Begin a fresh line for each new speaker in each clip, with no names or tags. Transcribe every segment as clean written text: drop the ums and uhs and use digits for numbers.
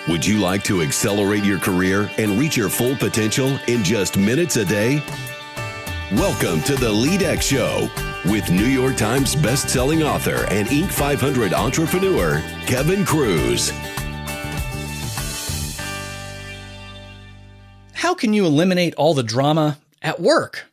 Would you like to accelerate your career and reach your full potential in just minutes a day? Welcome to the LEADx Show with New York Times bestselling author and Inc. 500 entrepreneur, Kevin Kruse.
How can you eliminate all the drama at work?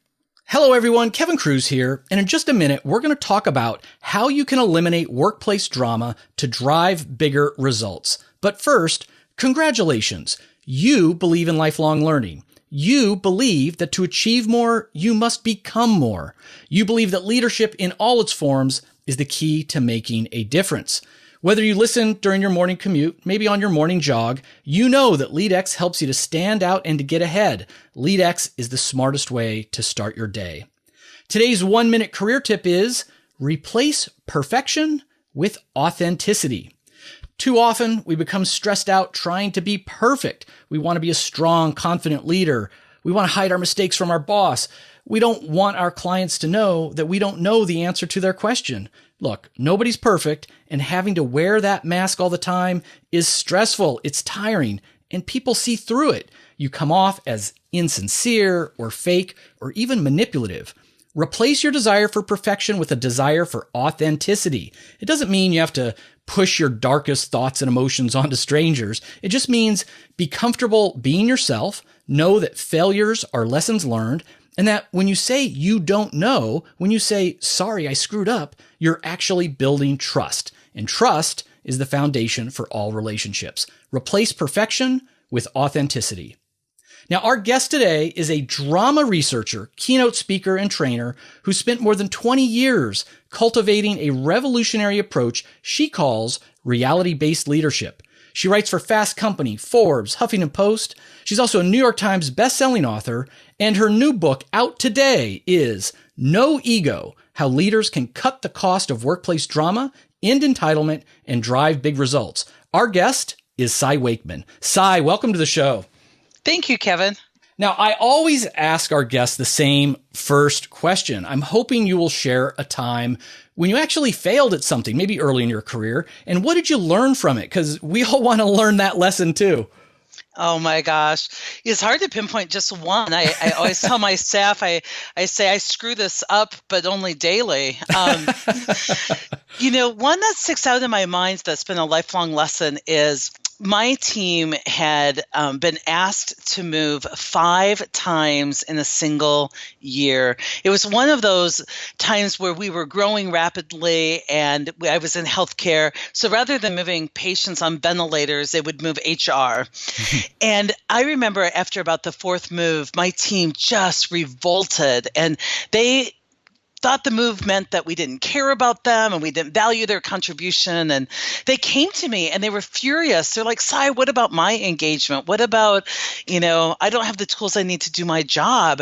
Hello everyone, Kevin Kruse here, and in just a minute, we're going to talk about how you can eliminate workplace drama to drive bigger results. But first, congratulations. You believe in lifelong learning. You believe that to achieve more, you must become more. You believe that leadership in all its forms is the key to making a difference. Whether you listen during your morning commute, maybe on your morning jog, you know that LEADx helps you to stand out and to get ahead. LEADx is the smartest way to start your day. Today's 1-minute career tip is replace perfection with authenticity. Too often, we become stressed out trying to be perfect. We want to be a strong, confident leader. We want to hide our mistakes from our boss. We don't want our clients to know that we don't know the answer to their question. Look, nobody's perfect, and having to wear that mask all the time is stressful. It's tiring, and people see through it. You come off as insincere or fake or even manipulative. Replace your desire for perfection with a desire for authenticity. It doesn't mean you have to push your darkest thoughts and emotions onto strangers. It just means be comfortable being yourself, know that failures are lessons learned, and that when you say you don't know, when you say, sorry, I screwed up, you're actually building trust. And trust is the foundation for all relationships. Replace perfection with authenticity. Now, our guest today is a drama researcher, keynote speaker, and trainer who spent more than 20 years cultivating a revolutionary approach she calls reality-based leadership. She writes for Fast Company, Forbes, Huffington Post. She's also a New York Times bestselling author, and her new book out today is No Ego: How Leaders Can Cut the Cost of Workplace Drama, End Entitlement, and Drive Big Results. Our guest is Cy Wakeman. Cy, welcome to the show.
Thank you, Kevin.
Now, I always ask our guests the same first question. I'm hoping you will share a time when you actually failed at something, maybe early in your career, and what did you learn from it? Because we all want to learn that lesson too.
Oh my gosh. It's hard to pinpoint just one. I always tell my staff, I say I screw this up, but only daily. One that sticks out in my mind that's been a lifelong lesson is my team had been asked to move 5 times in a single year. It was one of those times where we were growing rapidly and I was in healthcare. So rather than moving patients on ventilators, they would move HR. And I remember after about the 4th move, my team just revolted and they thought the move meant that we didn't care about them and we didn't value their contribution. And they came to me and they were furious. They're like, Cy, what about my engagement? What about, I don't have the tools I need to do my job.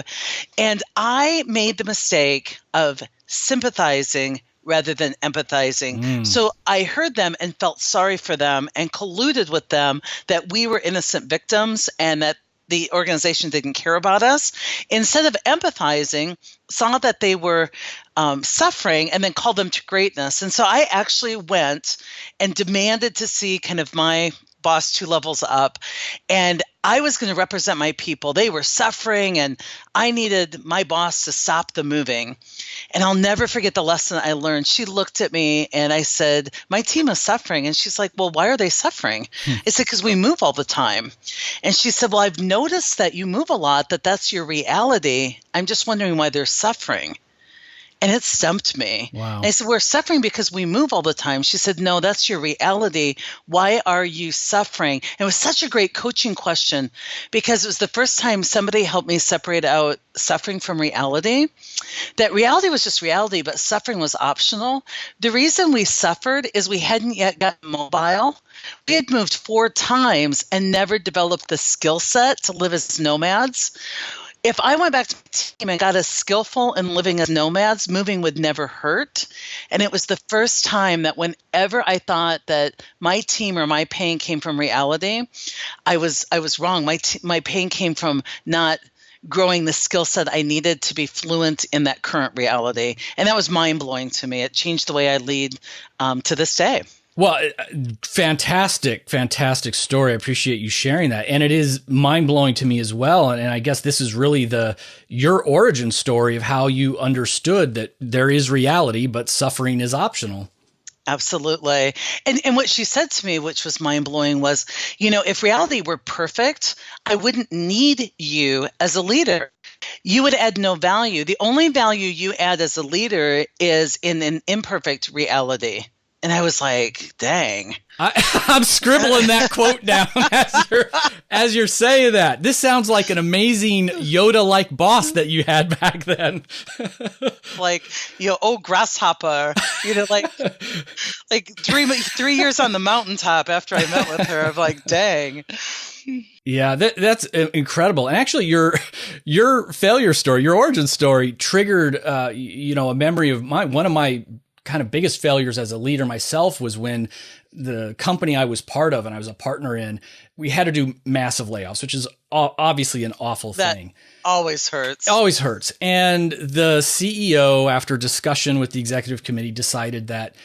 And I made the mistake of sympathizing rather than empathizing. So I heard them and felt sorry for them and colluded with them that we were innocent victims and that the organization didn't care about us. Instead of empathizing, saw that they were suffering and then called them to greatness. And so I actually went and demanded to see kind of my boss 2 levels up. And I was going to represent my people. They were suffering and I needed my boss to stop the moving. And I'll never forget the lesson I learned. She looked at me and I said, my team is suffering. And she's like, well, why are they suffering? I said, because we move all the time. And she said, well, I've noticed that you move a lot, that's your reality. I'm just wondering why they're suffering. And it stumped me.
Wow.
And I said, we're suffering because we move all the time. She said, no, that's your reality. Why are you suffering? And it was such a great coaching question because it was the first time somebody helped me separate out suffering from reality. That reality was just reality, but suffering was optional. The reason we suffered is we hadn't yet gotten mobile. We had moved 4 times and never developed the skill set to live as nomads. If I went back to my team and got as skillful in living as nomads, moving would never hurt. And it was the first time that whenever I thought that my team or my pain came from reality, I was wrong. My pain came from not growing the skill set I needed to be fluent in that current reality. And that was mind-blowing to me. It changed the way I lead to this day.
Well, fantastic story. I appreciate you sharing that. And it is mind blowing to me as well. And I guess this is really your origin story of how you understood that there is reality, but suffering is optional.
Absolutely. And what she said to me, which was mind blowing, was, if reality were perfect, I wouldn't need you as a leader. You would add no value. The only value you add as a leader is in an imperfect reality. And I was like, dang.
I'm scribbling that quote down as you're saying that. This sounds like an amazing Yoda-like boss that you had back then.
Like, oh, grasshopper, like 3 years on the mountaintop after I met with her. I'm like, dang.
Yeah, that's incredible. And actually, your failure story, your origin story, triggered a memory of mine. One of my kind of biggest failures as a leader myself was when the company I was part of and I was a partner in, we had to do massive layoffs, which is obviously an awful thing.
Always hurts.
Always hurts. And the CEO, after discussion with the executive committee, decided that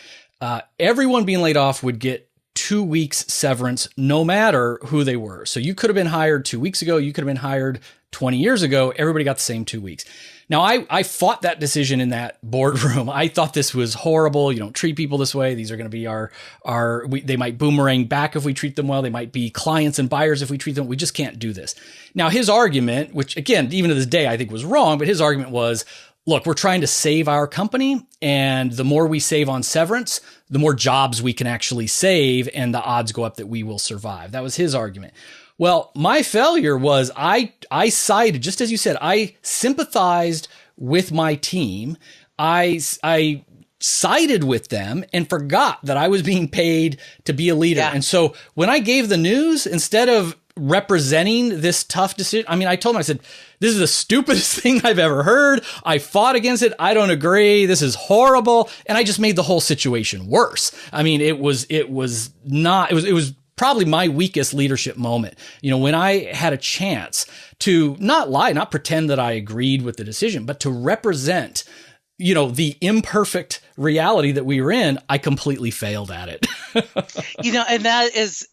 everyone being laid off would get 2 weeks severance, no matter who they were. So you could have been hired 2 weeks ago. You could have been hired 20 years ago. Everybody got the same 2 weeks. Now, I fought that decision in that boardroom. I thought this was horrible. You don't treat people this way. These are going to be they might boomerang back if we treat them well. They might be clients and buyers if we treat them. We just can't do this. Now, his argument, which again, even to this day, I think was wrong, but his argument was, look, we're trying to save our company, and the more we save on severance, the more jobs we can actually save, and the odds go up that we will survive. That was his argument. Well, my failure was I sided, just as you said, I sympathized with my team. I sided with them and forgot that I was being paid to be a leader. Yeah. And so when I gave the news, instead of representing this tough decision, I told him, I said, this is the stupidest thing I've ever heard. I fought against it. I don't agree. This is horrible. And I just made the whole situation worse. It was probably my weakest leadership moment. When I had a chance to not lie, not pretend that I agreed with the decision, but to represent, the imperfect reality that we were in, I completely failed at it.
And that is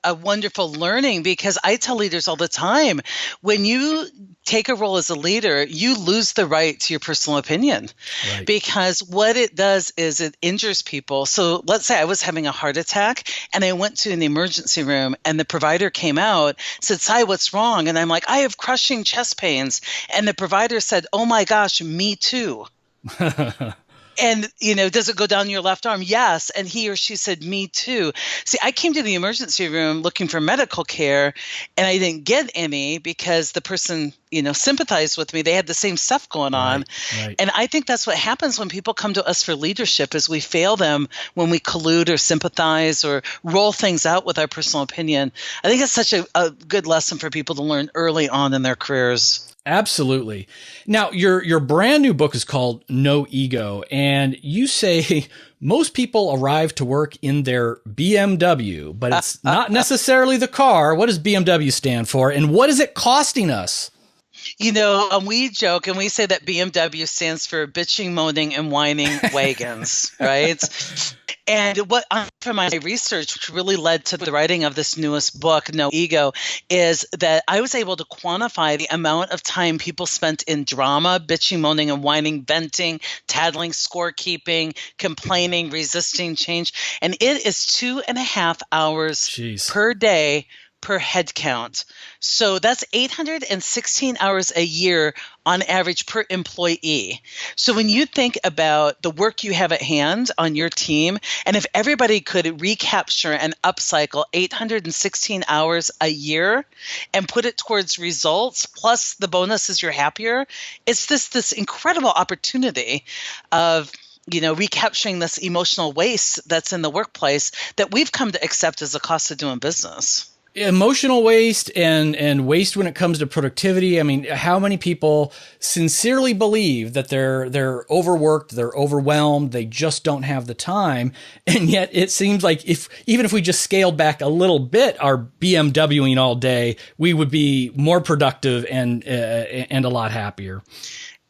a wonderful learning, because I tell leaders all the time, when you take a role as a leader, you lose the right to your personal opinion, right? Because what it does is it injures people. So let's say I was having a heart attack and I went to the emergency room and the provider came out, said, "Sai, what's wrong?" And I'm like, "I have crushing chest pains." And the provider said, "Oh my gosh, me too." And, does it go down your left arm? Yes. And he or she said, "Me too." See, I came to the emergency room looking for medical care, and I didn't get any because the person, sympathized with me. They had the same stuff going on. Right. And I think that's what happens when people come to us for leadership, is we fail them when we collude or sympathize or roll things out with our personal opinion. I think it's such a good lesson for people to learn early on in their careers.
Absolutely. Now, your brand new book is called No Ego, and you say most people arrive to work in their BMW, but it's not necessarily the car. What does BMW stand for, and what is it costing us?
We joke and we say that BMW stands for bitching, moaning, and whining wagons, right? And what from my research, which really led to the writing of this newest book, No Ego, is that I was able to quantify the amount of time people spent in drama, bitching, moaning, and whining, venting, tattling, scorekeeping, complaining, resisting change. And it is 2.5 hours per day per head count. So that's 816 hours a year on average per employee. So when you think about the work you have at hand on your team, and if everybody could recapture and upcycle 816 hours a year and put it towards results, plus the bonus is you're happier, it's this incredible opportunity of recapturing this emotional waste that's in the workplace that we've come to accept as a cost of doing business.
Emotional waste and waste when it comes to productivity. How many people sincerely believe that they're overworked, they're overwhelmed, they just don't have the time, and yet it seems like even if we just scaled back a little bit our BMWing all day, we would be more productive and a lot happier.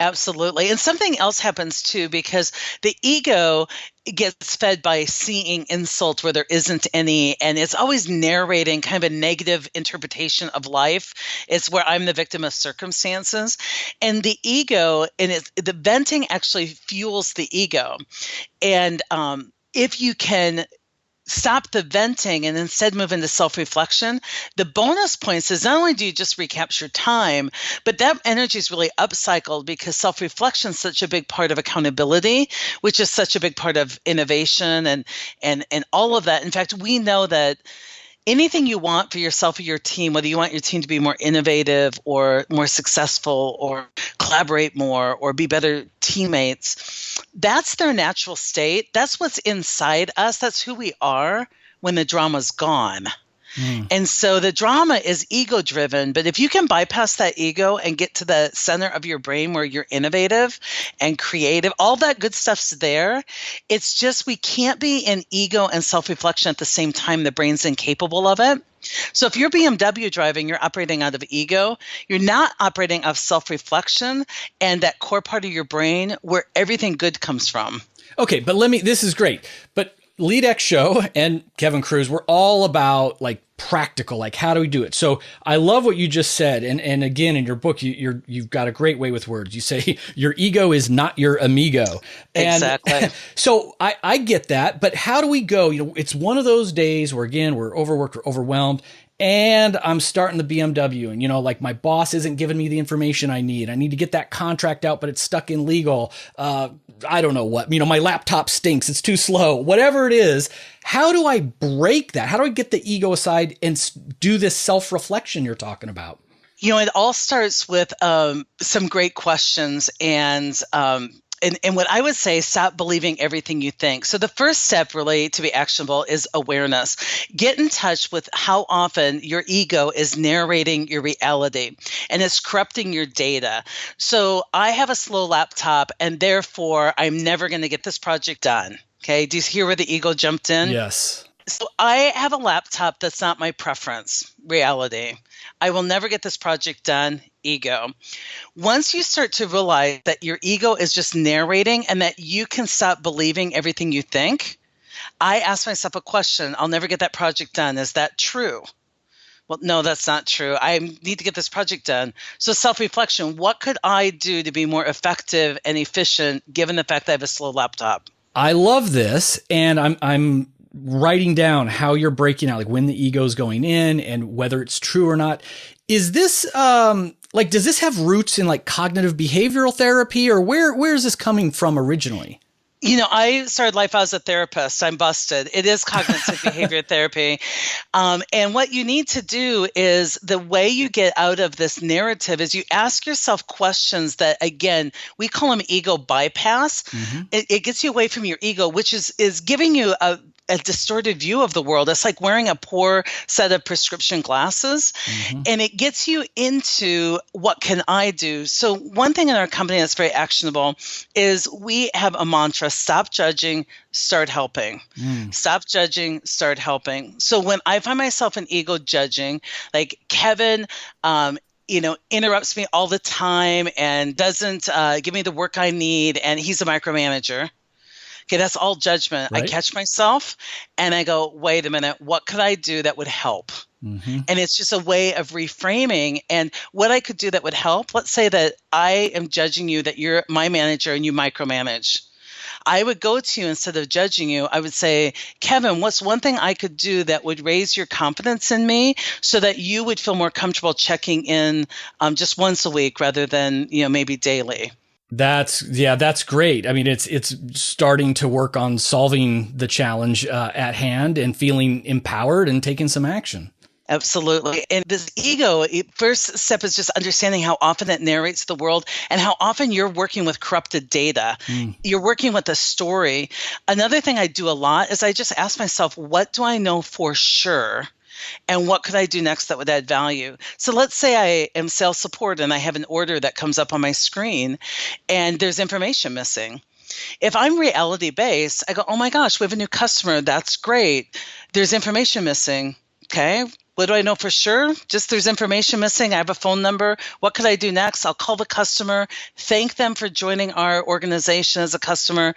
Absolutely. And something else happens too, because the ego gets fed by seeing insult where there isn't any. And it's always narrating kind of a negative interpretation of life. It's where I'm the victim of circumstances. And the ego, the venting actually fuels the ego. And if you can stop the venting and instead move into self-reflection, the bonus points is not only do you just recapture time, but that energy is really upcycled because self-reflection is such a big part of accountability, which is such a big part of innovation and all of that. In fact, we know that anything you want for yourself or your team, whether you want your team to be more innovative or more successful or collaborate more or be better teammates, that's their natural state. That's what's inside us. That's who we are when the drama's gone. And so the drama is ego driven, but if you can bypass that ego and get to the center of your brain where you're innovative and creative, all that good stuff's there. It's just we can't be in ego and self-reflection at the same time. The brain's incapable of it. So if you're BMW driving, you're operating out of ego. You're not operating out of self-reflection and that core part of your brain where everything good comes from.
Okay, but this is great. But LEADx Show and Kevin Kruse, we're all about like practical, like how do we do it? So I love what you just said. And again, in your book, you've got a great way with words. You say your ego is not your amigo. And
exactly.
So I get that, but how do we go? It's one of those days where again, we're overworked, we're overwhelmed. And I'm starting the BMW and, like my boss isn't giving me the information I need. I need to get that contract out, but it's stuck in legal. I don't know what, my laptop stinks. It's too slow, whatever it is. How do I break that? How do I get the ego aside and do this self-reflection you're talking about?
It all starts with some great questions and what I would say, stop believing everything you think. So the first step really to be actionable is awareness. Get in touch with how often your ego is narrating your reality and it's corrupting your data. So I have a slow laptop and therefore I'm never going to get this project done. Okay. Do you hear where the ego jumped in?
Yes.
So I have a laptop that's not my preference, reality. I will never get this project done, ego. Once you start to realize that your ego is just narrating and that you can stop believing everything you think, I ask myself a question, I'll never get that project done. Is that true? Well, no, that's not true. I need to get this project done. So self-reflection, what could I do to be more effective and efficient given the fact that I have a slow laptop?
I love this. And I'm writing down how you're breaking out, like when the ego is going in and whether it's true or not. Is this, does this have roots in like cognitive behavioral therapy or where is this coming from originally?
I started life as a therapist. I'm busted. It is cognitive behavior therapy. And what you need to do is the way you get out of this narrative is you ask yourself questions that, again, we call them ego bypass. Mm-hmm. It gets you away from your ego, which is giving you a distorted view of the world. It's like wearing a poor set of prescription glasses, mm-hmm. and it gets you into what can I do? So one thing in our company that's very actionable is we have a mantra: stop judging, start helping. Stop judging, start helping. So when I find myself in ego judging, like Kevin, interrupts me all the time and doesn't give me the work I need, and he's a micromanager. Okay, that's all judgment. Right. I catch myself and I go, wait a minute, what could I do that would help? Mm-hmm. And it's just a way of reframing. And what I could do that would help, let's say that I am judging you, that you're my manager and you micromanage. I would go to you instead of judging you. I would say, Kevin, what's one thing I could do that would raise your confidence in me so that you would feel more comfortable checking in just once a week rather than, maybe daily?
That's great. I mean, it's starting to work on solving the challenge at hand and feeling empowered and taking some action.
Absolutely. And this ego, first step is just understanding how often it narrates the world and how often you're working with corrupted data. You're working with a story. Another thing I do a lot is I just ask myself, what do I know for sure? And what could I do next that would add value? So let's say I am sales support and I have an order that comes up on my screen and there's information missing. If I'm reality-based, I go, oh my gosh, we have a new customer. That's great. There's information missing. Okay. What do I know for sure? Just there's information missing. I have a phone number. What could I do next? I'll call the customer, thank them for joining our organization as a customer,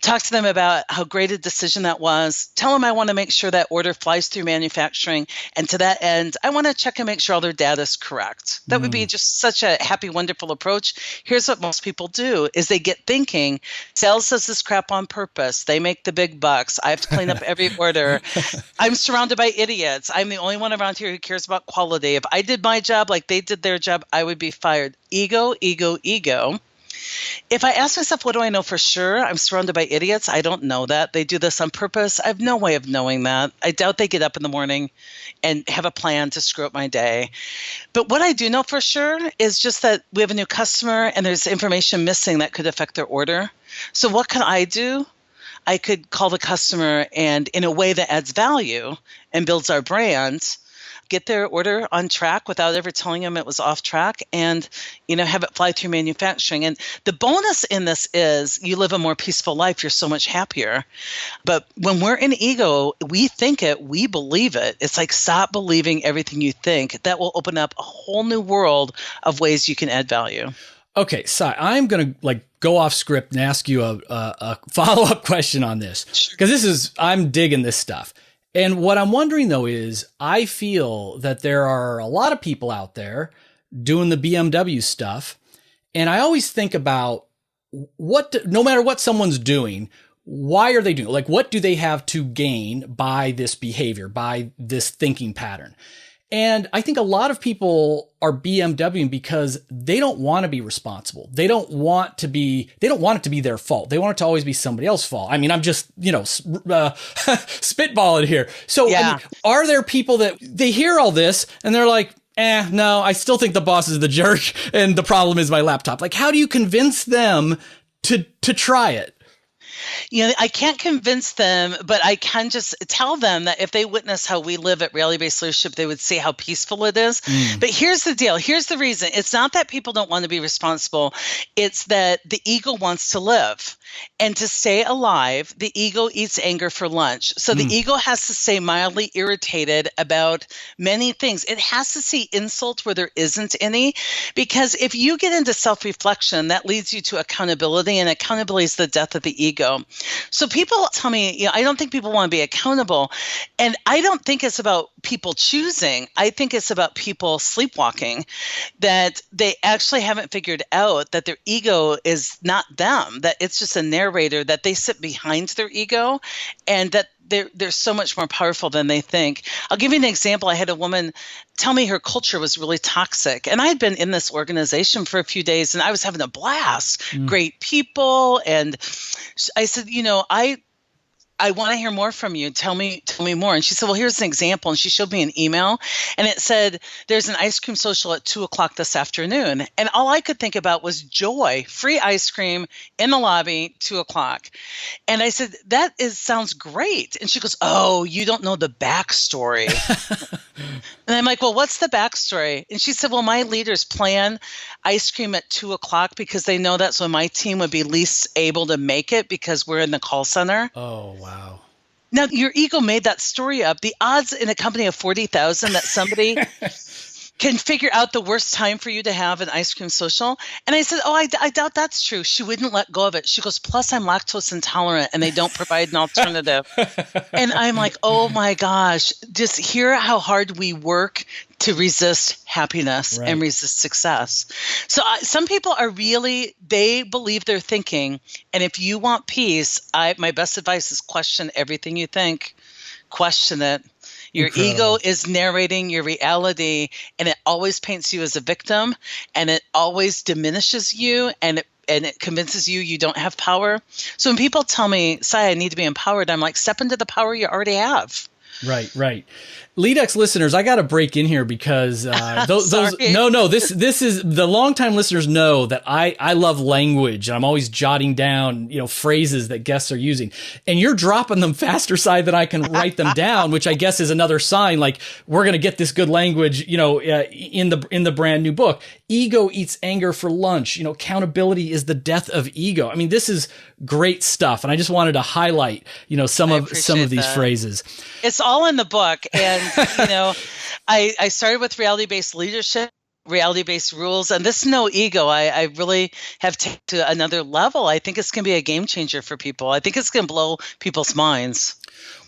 talk to them about how great a decision that was, tell them I want to make sure that order flies through manufacturing. And to that end, I want to check and make sure all their data is correct. That would be just such a happy, wonderful approach. Here's what most people do is they get thinking, sales does this crap on purpose. They make the big bucks. I have to clean up every order. I'm surrounded by idiots. I'm the only one around here who cares about quality. If I did my job like they did their job, I would be fired. Ego, ego, ego. If I ask myself, what do I know for sure? I'm surrounded by idiots. I don't know that. They do this on purpose. I have no way of knowing that. I doubt they get up in the morning and have a plan to screw up my day. But what I do know for sure is just that we have a new customer and there's information missing that could affect their order. So what can I do? I could call the customer and in a way that adds value and builds our brand, get their order on track without ever telling them it was off track and, have it fly through manufacturing. And the bonus in this is you live a more peaceful life. You're so much happier. But when we're in ego, we think it, we believe it. It's like, stop believing everything you think. That will open up a whole new world of ways you can add value.
Okay, so I'm going to go off script and ask you a follow-up question on this, because I'm digging this stuff. And what I'm wondering, though, is I feel that there are a lot of people out there doing the BMW stuff. And I always think about no matter what someone's doing, why are they doing it? Like, what do they have to gain by this behavior, by this thinking pattern? And I think a lot of people are BMWing because they don't want to be responsible. They don't want it to be their fault. They want it to always be somebody else's fault. I mean, I'm just, spitballing here. So yeah. Are there people that they hear all this and they're like, no, I still think the boss is the jerk and the problem is my laptop. Like, how do you convince them to try it?
I can't convince them, but I can just tell them that if they witness how we live at reality-based leadership, they would see how peaceful it is. But here's the deal. Here's the reason. It's not that people don't want to be responsible. It's that the ego wants to live. And to stay alive, the ego eats anger for lunch. So the ego has to stay mildly irritated about many things. It has to see insult where there isn't any. Because if you get into self-reflection, that leads you to accountability. And accountability is the death of the ego. So people tell me, I don't think people want to be accountable. And I don't think it's about people choosing. I think it's about people sleepwalking, that they actually haven't figured out that their ego is not them, that it's just a narrator, that they sit behind their ego and that they're so much more powerful than they think. I'll give you an example. I had a woman tell me her culture was really toxic. And I had been in this organization for a few days and I was having a blast, great people. And I said, I want to hear more from you. Tell me more. And she said, well, here's an example. And she showed me an email and it said, there's an ice cream social at 2:00 this afternoon. And all I could think about was joy, free ice cream in the lobby, 2:00. And I said, sounds great. And she goes, oh, you don't know the backstory. And I'm like, well, what's the backstory? And she said, well, my leaders plan ice cream at 2:00 because they know that's when my team would be least able to make it because we're in the call center.
Oh, wow.
Now, your ego made that story up. The odds in a company of 40,000 that somebody can figure out the worst time for you to have an ice cream social. And I said, oh, I doubt that's true. She wouldn't let go of it. She goes, plus I'm lactose intolerant and they don't provide an alternative. And I'm like, oh my gosh, just hear how hard we work to resist happiness and resist success. So some people are they believe they're thinking. And if you want peace, my best advice is question everything you think. Question it. Your ego is narrating your reality, and it always paints you as a victim, and it always diminishes you, and it convinces you don't have power. So when people tell me, Sai, I need to be empowered, I'm like, step into the power you already have.
Right. LEADx listeners, I got to break in here because this is the longtime listeners know that I love language and I'm always jotting down, phrases that guests are using, and you're dropping them faster, Sai, than I can write them down, which I guess is another sign like we're going to get this good language, in the brand new book. Ego eats anger for lunch. Accountability is the death of ego. I mean, this is great stuff. And I just wanted to highlight, some of these phrases.
It's all in the book. And, I started with reality-based leadership, reality-based rules, and this no ego. I really have taken to another level. I think it's going to be a game changer for people. I think it's going to blow people's minds.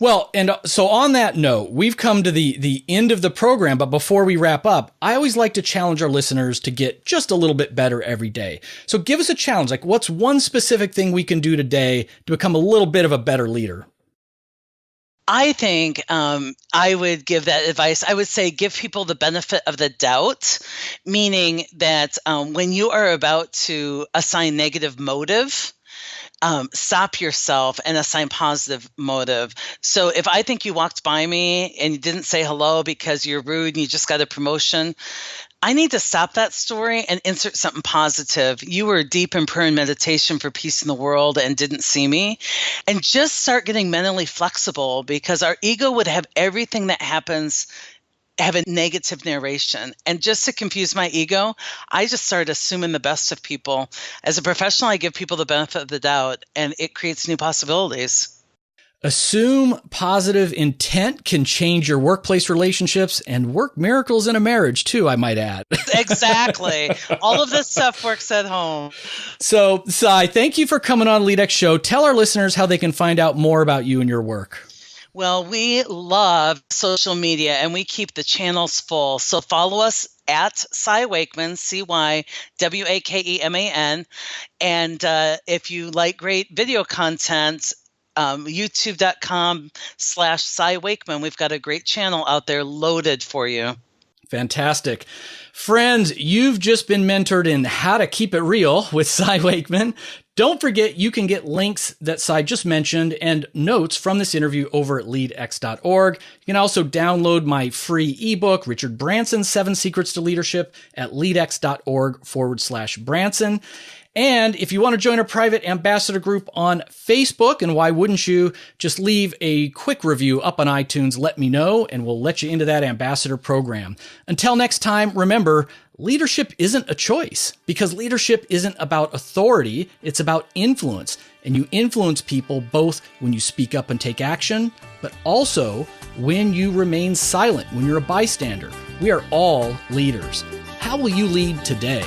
Well, and so on that note, we've come to the end of the program, but before we wrap up, I always like to challenge our listeners to get just a little bit better every day. So give us a challenge. Like, what's one specific thing we can do today to become a little bit of a better leader?
I think I would give that advice. I would say give people the benefit of the doubt, meaning that when you are about to assign negative motive, stop yourself and assign positive motive. So if I think you walked by me and you didn't say hello because you're rude and you just got a promotion, I need to stop that story and insert something positive. You were deep in prayer and meditation for peace in the world and didn't see me. And just start getting mentally flexible, because our ego would have everything that happens have a negative narration. And just to confuse my ego, I just started assuming the best of people. As a professional, I give people the benefit of the doubt, and it creates new possibilities.
Assume positive intent can change your workplace relationships and work miracles in a marriage too, I might add.
Exactly. All of this stuff works at home.
So, Sai, thank you for coming on LEADx Show. Tell our listeners how they can find out more about you and your work.
Well, we love social media and we keep the channels full. So follow us at Sai Wakeman, CYWAKEMAN. And if you like great video content, youtube.com/Sai Wakeman. We've got a great channel out there loaded for you.
Fantastic. Friends, you've just been mentored in how to keep it real with Sai Wakeman. Don't forget, you can get links that Sai just mentioned and notes from this interview over at leadx.org. You can also download my free ebook, Richard Branson's 7 Secrets to Leadership, at leadx.org/Branson. And if you want to join our private ambassador group on Facebook, and why wouldn't you, just leave a quick review up on iTunes, let me know, and we'll let you into that ambassador program. Until next time, remember, leadership isn't a choice, because leadership isn't about authority, it's about influence. And you influence people both when you speak up and take action, but also when you remain silent, when you're a bystander. We are all leaders. How will you lead today?